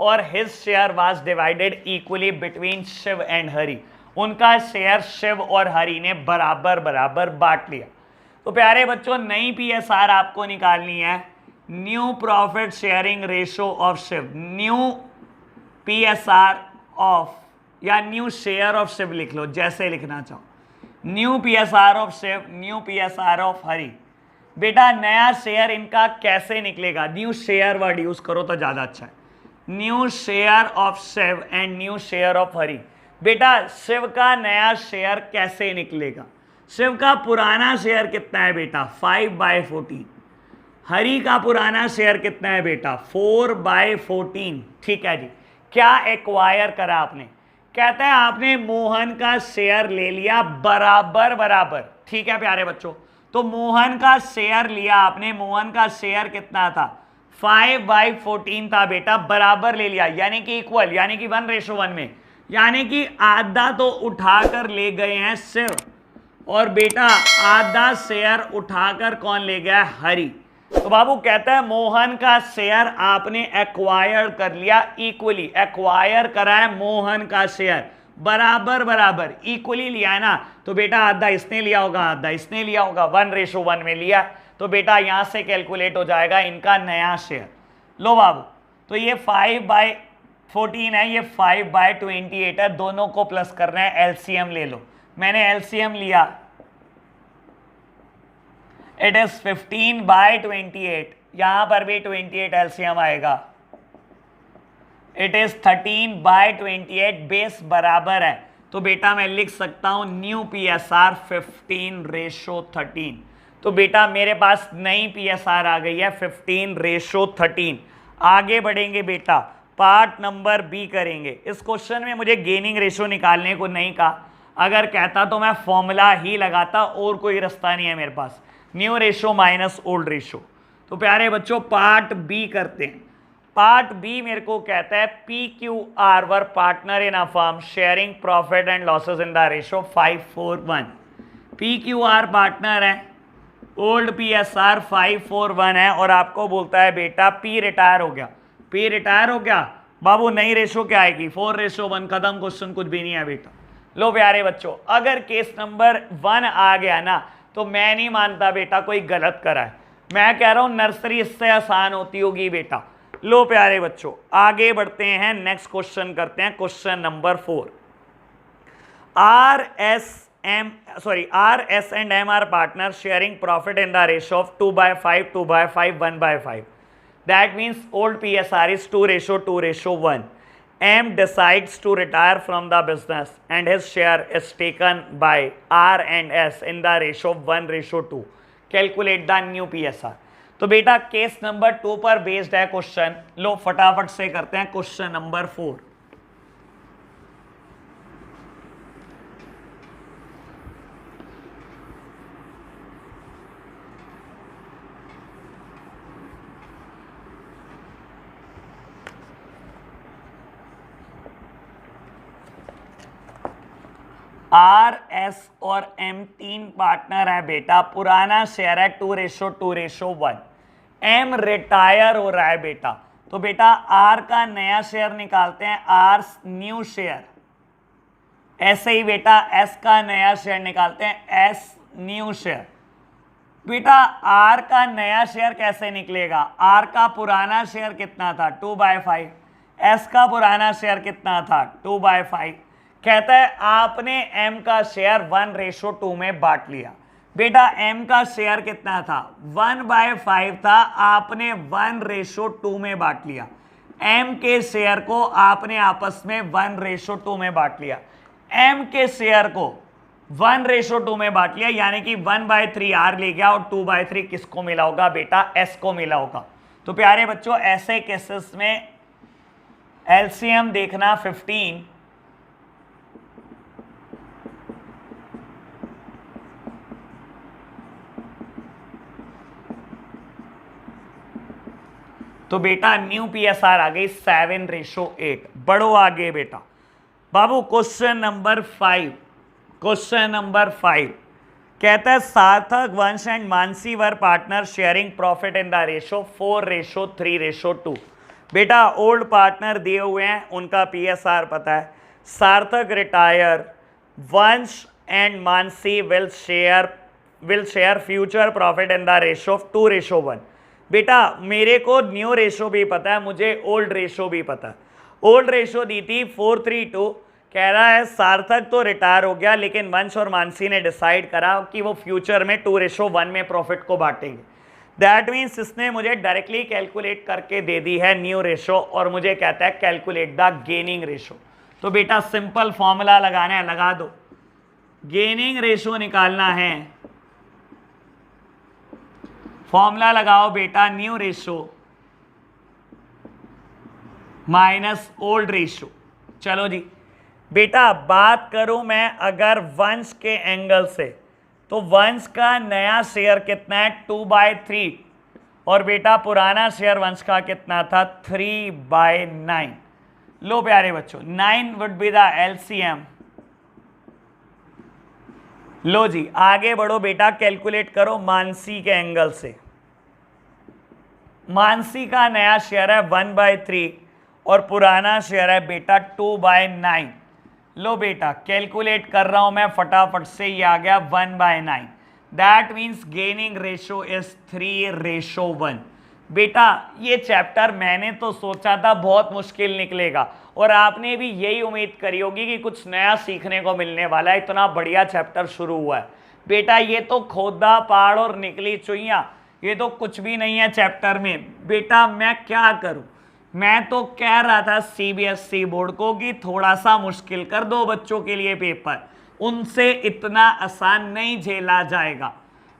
और his share was divided equally between Shiv and Hari, उनका शेयर शिव और हरि ने बराबर बराबर बांट लिया। तो प्यारे बच्चों नई पीएसआर आपको निकालनी है, new profit sharing ratio of Shiv, new PSR of या न्यू शेयर ऑफ शिव लिख लो जैसे लिखना चाहो, new PSR of Shiv, new PSR of Hari. बेटा नया शेयर इनका कैसे निकलेगा? न्यू शेयर वर्ड यूज करो तो ज्यादा अच्छा है, new share of Shiv and new share of Hari. बेटा शिव का नया शेयर कैसे निकलेगा? शिव का पुराना शेयर कितना है बेटा? 5/14। हरि का पुराना शेयर कितना है बेटा? 4/14। ठीक है जी, क्या एक्वायर करा आपने? कहते हैं आपने मोहन का शेयर ले लिया बराबर बराबर, ठीक है प्यारे बच्चों। तो मोहन का शेयर लिया आपने, मोहन का शेयर कितना था 5/14 था बेटा, बराबर ले लिया यानी कि इक्वल, यानी कि 1:1 में, यानी कि आधा तो उठाकर ले गए हैं शिव, और बेटा आधा शेयर उठाकर कौन ले गया, हरि। तो बाबू कहता है मोहन का शेयर आपने एक्वायर कर लिया इक्वली, एक्वायर करा है मोहन का शेयर बराबर बराबर, इक्वली लिया है ना। तो बेटा आधा इसने लिया होगा, आधा इसने लिया होगा, 1:1 में लिया। तो बेटा यहां से कैलकुलेट हो जाएगा इनका नया शेयर। लो बाबू, तो ये 5/14 है, ये 5/28 है, दोनों को प्लस करना है, एलसीएम ले लो। मैंने एलसीएम लिया, इट इज 15/28, यहां पर भी 28 एलसीएम आएगा, इट इज 13/28, बेस बराबर है। तो बेटा मैं लिख सकता हूं न्यू पीएसआर 15:13। तो बेटा मेरे पास नई पीएसआर आ गई है 15:13। आगे बढ़ेंगे बेटा, पार्ट नंबर बी करेंगे। इस क्वेश्चन में मुझे गेनिंग रेशो निकालने को नहीं कहा, अगर कहता तो मैं फॉर्मूला ही लगाता, और कोई रास्ता नहीं है मेरे पास, new ratio minus old ratio. तो प्यारे बच्चों पार्ट बी करते हैं। पार्ट बी मेरे को कहता है PQR were partner in a firm sharing profit and losses in the ratio 5:4:1। PQR partner है, ओल्ड PSR 5:4:1 है, और आपको बोलता है बेटा P रिटायर हो गया, P रिटायर हो गया बाबू, नई रेशो क्या आएगी 4:1, खत्म, क्वेश्चन कुछ भी नहीं है बेटा। लो प्यारे बच्चों, अगर केस नंबर 1 आ गया ना, तो मैं नहीं मानता बेटा कोई गलत करा है, मैं कह रहा हूं नर्सरी इससे आसान होती होगी बेटा। लो प्यारे बच्चों आगे बढ़ते हैं, नेक्स्ट क्वेश्चन करते हैं, question number 4। RS and M are partners sharing profit in the ratio of 2/5, 2/5, 1/5. That means old PSR is 2:2:1. M decides to retire from the business and his share is taken by R and S in the ratio of 1:2. Calculate the new PSR. तो बेटा case number 2 पर based है question. लो फटाफट से करते हैं question number 4। RS और M 3 partner है बेटा, पुराना शेयर है 2:2:1। M रिटायर हो रहा है बेटा, तो बेटा R का नया शेयर निकालते हैं, R न्यू शेयर। ऐसे ही बेटा S का नया शेयर निकालते हैं, S न्यू शेयर। बेटा R का नया शेयर कैसे निकलेगा, R का पुराना शेयर कितना था 2/5, S का पुराना शेयर कितना था 2/5। कहता है आपने M का शेयर 1:2 में बांट लिया। बेटा M का शेयर कितना था 1/5 था, आपने 1:2 में बांट लिया। M के शेयर को आपने आपस में 1:2 में बांट लिया, M के शेयर को 1:2 में बांट लिया, यानी कि 1/3 R ले गया, और 2/3 किसको मिला होगा बेटा, S को मिला होगा। तो प्यारे बच्चों ऐसे केसेस में एलसीएम देखना 15, तो बेटा न्यू पीएसआर आ गई 7:8। बढ़ो आगे बेटा बाबू, क्वेश्चन नंबर 5। क्वेश्चन नंबर 5 कहता है सार्थक, वंश and Mansi were partner sharing profit in the ratio 4:3:2। बेटा ओल्ड पार्टनर दिए हुए हैं, उनका पीएसआर पता है। सार्थक रिटायर, वंश and Mansi will share future profit in the ratio of 2:1। बेटा मेरे को न्यू रेशो भी पता है, मुझे ओल्ड रेशो भी पता है। ओल्ड रेशो दी थी 4:3:2। कह रहा है सार्थक तो रिटायर हो गया, लेकिन वंश और मानसी ने डिसाइड करा कि वो फ्यूचर में 2:1 में प्रॉफिट को बांटेंगे। दैट मीन्स इसने मुझे डायरेक्टली कैलकुलेट करके दे दी है न्यू रेशो, और मुझे कहता है कैलकुलेट द गेनिंग रेशो। तो बेटा सिंपल फॉर्मूला लगाना है, लगा दो। गेनिंग रेशो निकालना है, फॉर्मूला लगाओ बेटा, new ratio minus old ratio. चलो जी, बेटा बात करूं मैं अगर वंश के एंगल से, तो वंश का नया शेयर कितना है 2/3, और बेटा पुराना शेयर वंश का कितना था 3/9। लो प्यारे बच्चों 9 वुड बी द एलसीएम। लो जी आगे बढ़ो बेटा, कैलकुलेट करो मानसी के एंगल से। मानसी का नया शेयर है 1/3 और पुराना शेयर है बेटा 2/9। लो बेटा कैलकुलेट कर रहा हूं मैं फटाफट से, ये आ गया 1/9। That means gaining ratio is 3:1। बेटा ये चैप्टर मैंने तो सोचा था बहुत मुश्किल निकलेगा, और आपने भी यही उम्मीद करी होगी कि कुछ नया सीखने को मिलने वाला है, इतना बढ़िया चैप्टर शुरू हुआ है। बेटा ये तो खोदा पहाड़ और निकली चुईया, ये तो कुछ भी नहीं है चैप्टर में। बेटा मैं क्या करूं, मैं तो कह रहा था सीबीएसई बोर्ड को कि थोड़ा सा मुश्किल कर दो बच्चों के लिए पेपर, उनसे इतना आसान नहीं झेला जाएगा।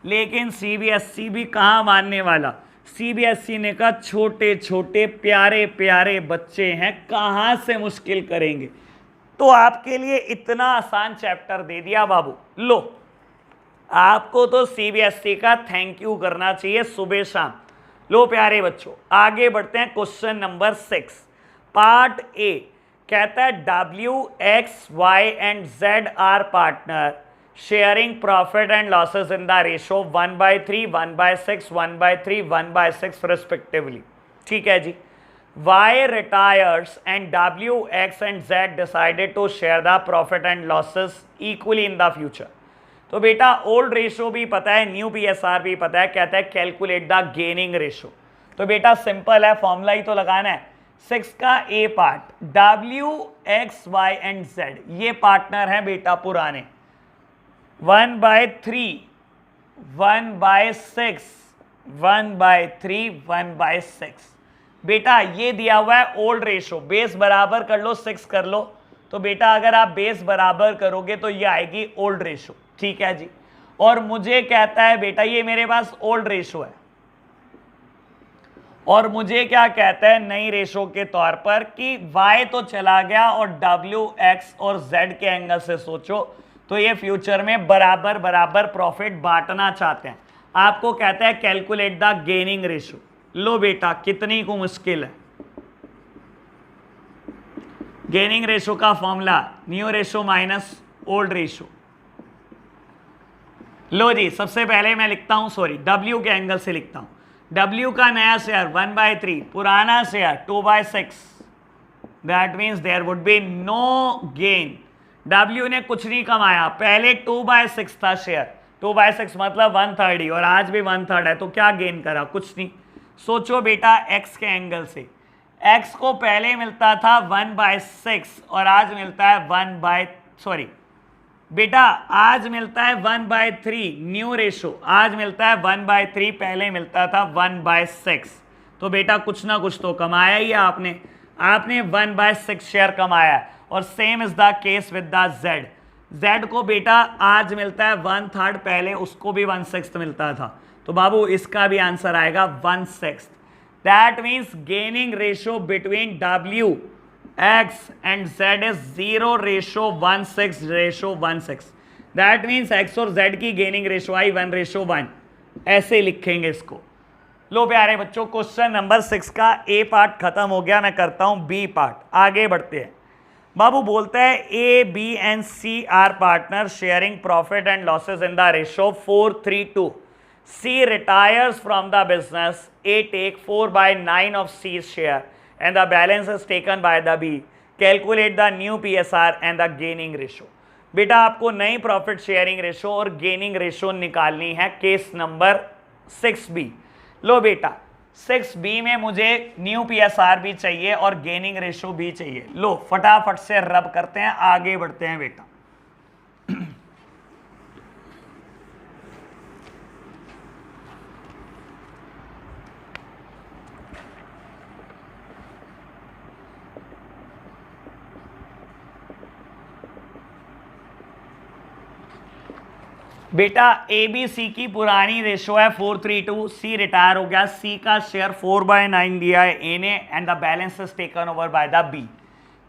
लेकिन सीबीएसई भी कहाँ मानने वाला। सीबीएसई ने कहा छोटे छोटे प्यारे प्यारे बच्चे हैं, कहाँ से मुश्किल करेंगे, तो आपके लिए इतना आसान चैप्टर दे दिया बाबू। लो आपको तो सीबीएसई का थैंक यू करना चाहिए सुबह शाम। लो प्यारे बच्चों आगे बढ़ते हैं, क्वेश्चन नंबर 6 पार्ट ए कहता है WX, Y and Z are partner sharing profit and losses in the ratio 1/3, 1/6, 1/3, 1/6 respectively. ठीक है जी। Y retires and WX and Z decided to share the profit and losses equally in the future। तो बेटा old ratio भी पता है, new PSR भी पता है, कहता है कैलकुलेट द गेनिंग रेशो। तो बेटा सिंपल है, फॉर्मूला ही तो लगाना है। 6 का A part WX, Y and Z ये पार्टनर है बेटा पुराने, 1/3, 1/6, 1/3, 1/6। बेटा ये दिया हुआ है ओल्ड रेशो, बेस बराबर कर लो 6 कर लो, तो बेटा अगर आप बेस बराबर करोगे तो ये आएगी ओल्ड रेशो। ठीक है जी। और मुझे कहता है बेटा ये मेरे पास ओल्ड रेशो है, और मुझे क्या कहता है नई रेशो के तौर पर कि Y तो चला गया, और WX और Z के एंगल से सोचो तो ये फ्यूचर में बराबर बराबर प्रॉफिट बांटना चाहते हैं। आपको कहता है कैलकुलेट द गेनिंग रेशो। लो बेटा कितनी को मुश्किल है, गेनिंग रेशो का formula new ratio minus old ratio. लो जी सबसे पहले मैं लिखता हूं, सॉरी W के एंगल से लिखता हूं। W का नया शेयर 1/3, पुराना share 2/6, that means there would be no gain. W ने कुछ नहीं कमाया, पहले 2/6 था शेयर, 2/6 मतलब 1/3 ही, और आज भी 1/3 है, तो क्या गेन करा, कुछ नहीं। सोचो बेटा X के एंगल से, X को पहले मिलता था 1/6 और आज मिलता है बेटा आज मिलता है 1/3 न्यू रेशो, आज मिलता है 1/3, पहले मिलता था 1/6। तो बेटा कुछ ना कुछ तो कमाया ही है आपने 1/6 शेयर कमाया है। और same is the case with the Z। Z को बेटा आज मिलता है 1/3, पहले उसको भी 1/6 मिलता था, तो बाबू इसका भी आंसर आएगा 1/6। That means gaining ratio between WX and Z is 0:1/6:1/6। That means X और Z की गेनिंग रेशो आई 1:1, ऐसे लिखेंगे इसको। लो प्यारे बच्चों क्वेश्चन नंबर 6 का ए पार्ट खत्म हो गया, मैं करता हूं बी पार्ट। आगे बढ़ते हैं। बाबू बोलता है A, B and C are partner sharing profit and losses in the ratio 4:3:2। C retires from the business, A take 4/9 of C's share and the balance is taken by the B। Calculate the new PSR and the gaining ratio। बेटा आपको नई profit sharing ratio और gaining ratio निकालनी है, case number 6B। लो बेटा 6B में मुझे new PSR भी चाहिए और गेनिंग रेशो भी चाहिए। लो फटाफट से रब करते हैं, आगे बढ़ते हैं बेटा। बेटा ABC की पुरानी रेशो है 4:3:2, C रिटायर हो गया, C का शेयर 4/9 दिया है A ने, and the balance is taken over by the B।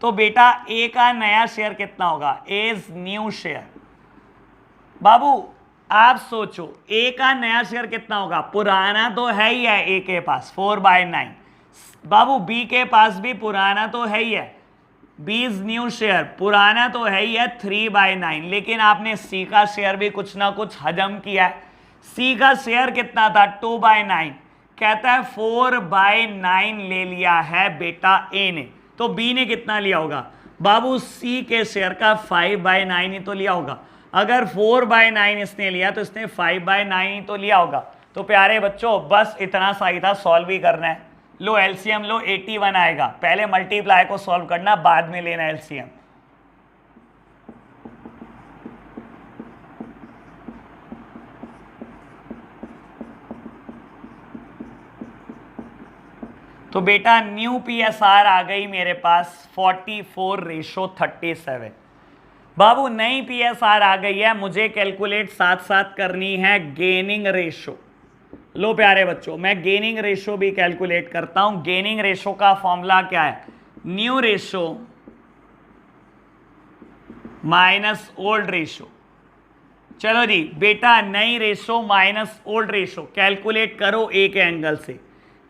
तो बेटा ए का नया शेयर कितना होगा, एज न्यू शेयर। बाबू आप सोचो ए का नया शेयर कितना होगा, पुराना तो है ही है ए के पास 4/9, बाबू बी के पास भी पुराना तो है ही है, बीज न्यू शेयर पुराना तो है ही है 3/9, लेकिन आपने सी का शेयर भी कुछ ना कुछ हजम किया है। सी का शेयर कितना था 2/9, कहता है 4/9 ले लिया है बेटा ए ने, तो बी ने कितना लिया होगा बाबू, सी के शेयर का 5/9 ही तो लिया होगा। अगर 4/9 इसने लिया तो इसने 5/9 ही तो लिया होगा। तो प्यारे बच्चों बस इतना सा ही था, सॉल्व ही करना है। लो एलसीएम लो, 81 आएगा, पहले मल्टीप्लाई को सॉल्व करना, बाद में लेना एलसीएम। तो बेटा न्यू पीएसआर आ गई मेरे पास 44:37। बाबू नई पीएसआर आ गई है, मुझे कैलकुलेट साथ साथ करनी है गेनिंग रेशो। लो प्यारे बच्चों मैं गेनिंग रेशो भी कैलकुलेट करता हूं। गेनिंग रेशो का फॉर्मूला क्या है, new ratio minus old ratio. चलो जी बेटा नई ratio minus old ratio calculate करो ए के एंगल से।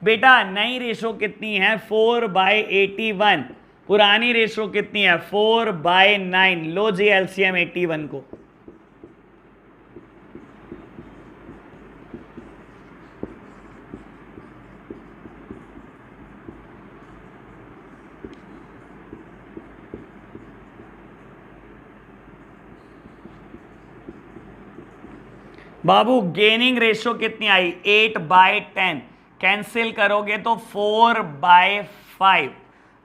बेटा नई रेशो कितनी है 4/81, पुरानी रेशो कितनी है 4/9। लो जी एलसीएम 81 को। बाबू गेनिंग रेशो कितनी आई 8/10, कैंसिल करोगे तो 4/5।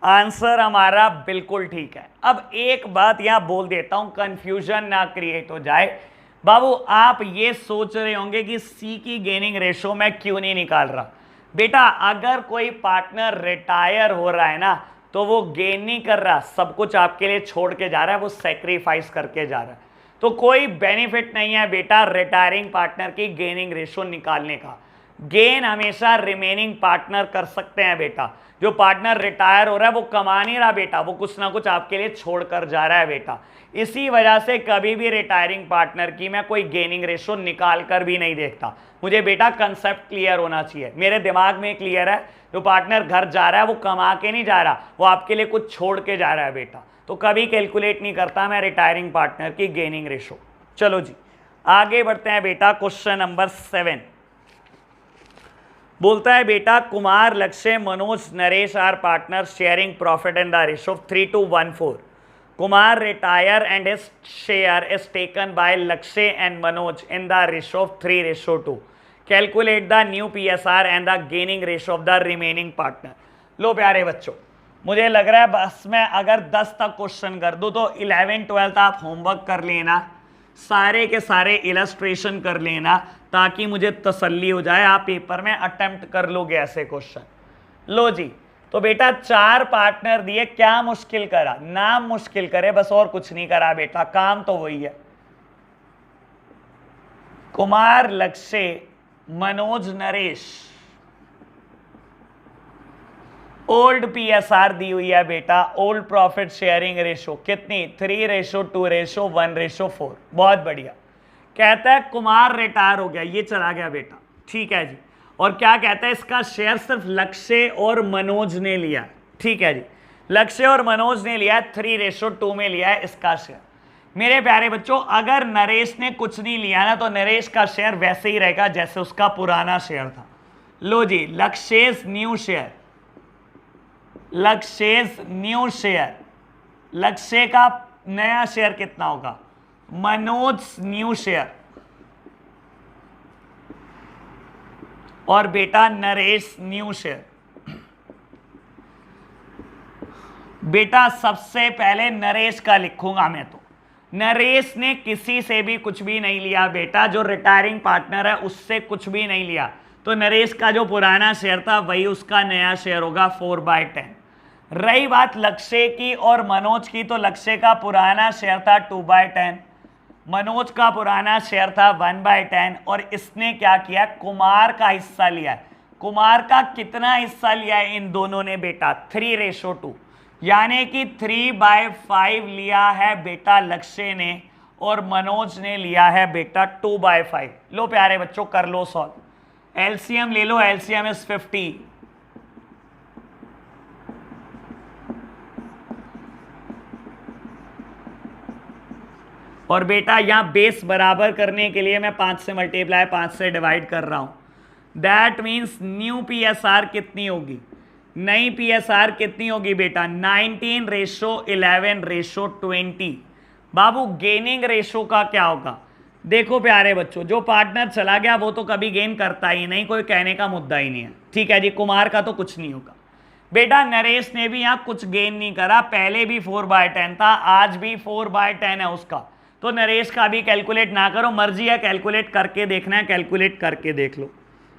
आंसर हमारा बिल्कुल ठीक है। अब एक बात यहां बोल देता हूं, कंफ्यूजन ना क्रिएट हो जाए। बाबू आप ये सोच रहे होंगे कि सी की गेनिंग रेशो मैं क्यों नहीं निकाल रहा। बेटा अगर कोई पार्टनर रिटायर हो रहा है ना, तो वो गेन नहीं कर रहा, सब कुछ आपके लिए छोड़ के जा रहा है, वो सेक्रीफाइस करके जा रहा है। तो कोई बेनिफिट नहीं है बेटा रिटायरिंग पार्टनर की गेनिंग रेशो निकालने का। गेन हमेशा रिमेनिंग पार्टनर कर सकते हैं बेटा। जो पार्टनर रिटायर हो रहा है वो कमा नहीं रहा बेटा, वो कुछ ना कुछ आपके लिए छोड़कर जा रहा है बेटा। इसी वजह से कभी भी रिटायरिंग पार्टनर की मैं कोई गेनिंग रेशो निकाल कर भी नहीं देखता। मुझे बेटा कंसेप्ट क्लियर होना चाहिए, मेरे दिमाग में क्लियर है। जो पार्टनर घर जा रहा है वो कमा के नहीं जा रहा, वो आपके लिए कुछ छोड़ के जा रहा है बेटा। तो कभी कैलकुलेट नहीं करता मैं रिटायरिंग पार्टनर की गेनिंग रेशो। चलो जी आगे बढ़ते हैं बेटा। क्वेश्चन नंबर 7 बोलता है बेटा Kumar Lakshya Manoj Naresh are partner sharing profit in the ratio of 3:1/4। Kumar retire and his share is taken by Lakshya and Manoj in the ratio of 3:2। Calculate the new PSR and the gaining ratio of the remaining partner. लो प्यारे बच्चों मुझे लग रहा है बस मैं अगर 10 तक क्वेश्चन कर दूं तो 11-12 आप होमवर्क कर लेना, सारे के सारे इलस्ट्रेशन कर लेना, ताकि मुझे तसल्ली हो जाए आप पेपर में अटेम्प्ट कर लोगे ऐसे क्वेश्चन। लो जी तो बेटा 4 पार्टनर दिए, क्या मुश्किल करा, नाम मुश्किल करे बस, और कुछ नहीं करा बेटा, काम तो वही है। कुमार लक्ष्य मनोज नरेश, ओल्ड पीएसआर दी हुई है बेटा, ओल्ड प्रॉफिट शेयरिंग रेशो कितनी 3:2:1:4। बहुत बढ़िया। कहता है कुमार रिटायर हो गया, ये चला गया बेटा, ठीक है जी। और क्या कहता है इसका शेयर सिर्फ लक्ष्य और मनोज ने लिया, ठीक है जी, लक्ष्य और मनोज ने लिया 3:2 में लिया है इसका शेयर। मेरे प्यारे बच्चों अगर नरेश ने कुछ नहीं लिया ना तो नरेश का शेयर वैसे ही रहेगा जैसे उसका पुराना शेयर था। लो जी लक्ष्य न्यू शेयर, लक्ष्य न्यू शेयर, लक्ष्य का नया शेयर कितना होगा मनोज न्यू शेयर, और बेटा नरेश न्यू शेयर। बेटा सबसे पहले नरेश का लिखूंगा मैं, तो नरेश ने किसी से भी कुछ भी नहीं लिया बेटा, जो रिटायरिंग पार्टनर है उससे कुछ भी नहीं लिया, तो नरेश का जो पुराना शेयर था वही उसका नया शेयर होगा 4/10। रही बात लक्ष्य की और मनोज की, तो लक्ष्य का पुराना शेयर था 2/10, मनोज का पुराना शेयर था 1/10, और इसने क्या किया कुमार का हिस्सा लिया है। कुमार का कितना हिस्सा लिया है इन दोनों ने बेटा 3:2। यानी कि 3/5 लिया है बेटा लक्ष्य ने और मनोज ने लिया है बेटा 2/5। लो प्यारे बच्चों कर लो सॉल्व। एलसीएम ले लो, एलसीएम इज 50। और बेटा यहां बेस बराबर करने के लिए मैं 5 से मल्टीप्लाई 5 से डिवाइड कर रहा हूं। दैट मीन्स न्यू पीएसआर कितनी होगी, नई पीएसआर कितनी होगी बेटा 19:11:20। बाबू गेनिंग रेशो का क्या होगा, देखो प्यारे बच्चों जो पार्टनर चला गया वो तो कभी गेन करता ही नहीं, कोई कहने का मुद्दा ही नहीं है। ठीक है जी, कुमार का तो कुछ नहीं होगा। बेटा नरेश ने भी यहां कुछ गेन नहीं करा, पहले भी 4/10 था, आज भी 4/10 है उसका, तो नरेश का भी कैलकुलेट ना करो, मर्जी है कैलकुलेट करके देखना है कैलकुलेट करके देख लो।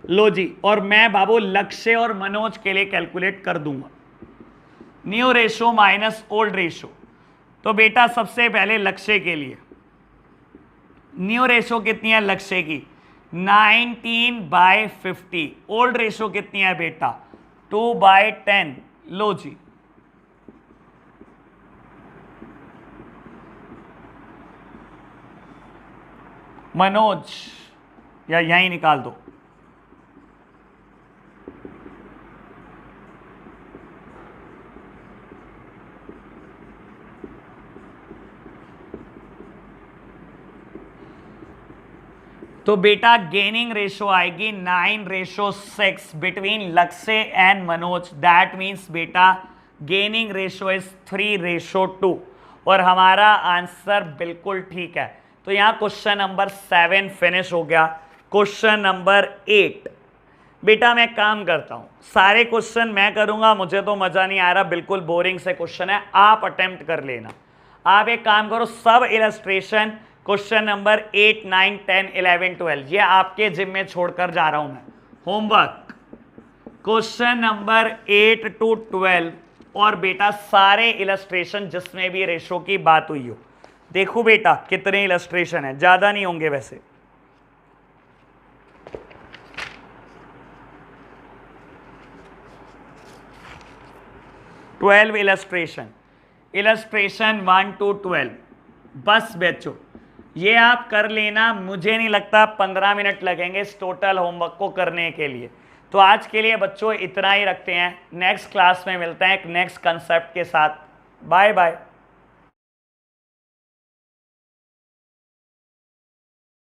लो जी, और मैं बाबू लक्ष्य और मनोज के लिए कैलकुलेट कर दूंगा new ratio minus old ratio. तो बेटा सबसे पहले लक्ष्य के लिए न्यू रेशो कितनी है लक्ष्य की 19/50, ओल्ड रेशो कितनी है बेटा 2/10। लो जी, मनोज या यहीं निकाल दो। तो बेटा गेनिंग रेशो आएगी 9:6 बिटवीन लक्ष्य एंड मनोज। दैट मीन्स बेटा गेनिंग रेशो इज 3:2 और हमारा आंसर बिल्कुल ठीक है। तो यहां क्वेश्चन नंबर 7 फिनिश हो गया। क्वेश्चन नंबर 8 बेटा मैं काम करता हूं, सारे क्वेश्चन मैं करूंगा, मुझे तो मजा नहीं आ रहा, बिल्कुल बोरिंग से क्वेश्चन है, आप अटेम्प्ट कर लेना। आप एक काम करो, सब इलस्ट्रेशन क्वेश्चन नंबर 8, 9, 10, 11, 12 ये आपके जिम में छोड़कर जा रहा हूं मैं। होमवर्क क्वेश्चन नंबर 8 to 12 और बेटा सारे इलस्ट्रेशन जिसमें भी रेशो की बात हुई हो। देखो बेटा कितने इलस्ट्रेशन है, ज्यादा नहीं होंगे वैसे। इलस्ट्रेशन 1 to 12 बस बच्चों ये आप कर लेना, मुझे नहीं लगता 15 मिनट लगेंगे इस टोटल होमवर्क को करने के लिए। तो आज के लिए बच्चों इतना ही रखते हैं, नेक्स्ट क्लास में मिलते हैं एक नेक्स्ट कंसेप्ट के साथ। Bye bye.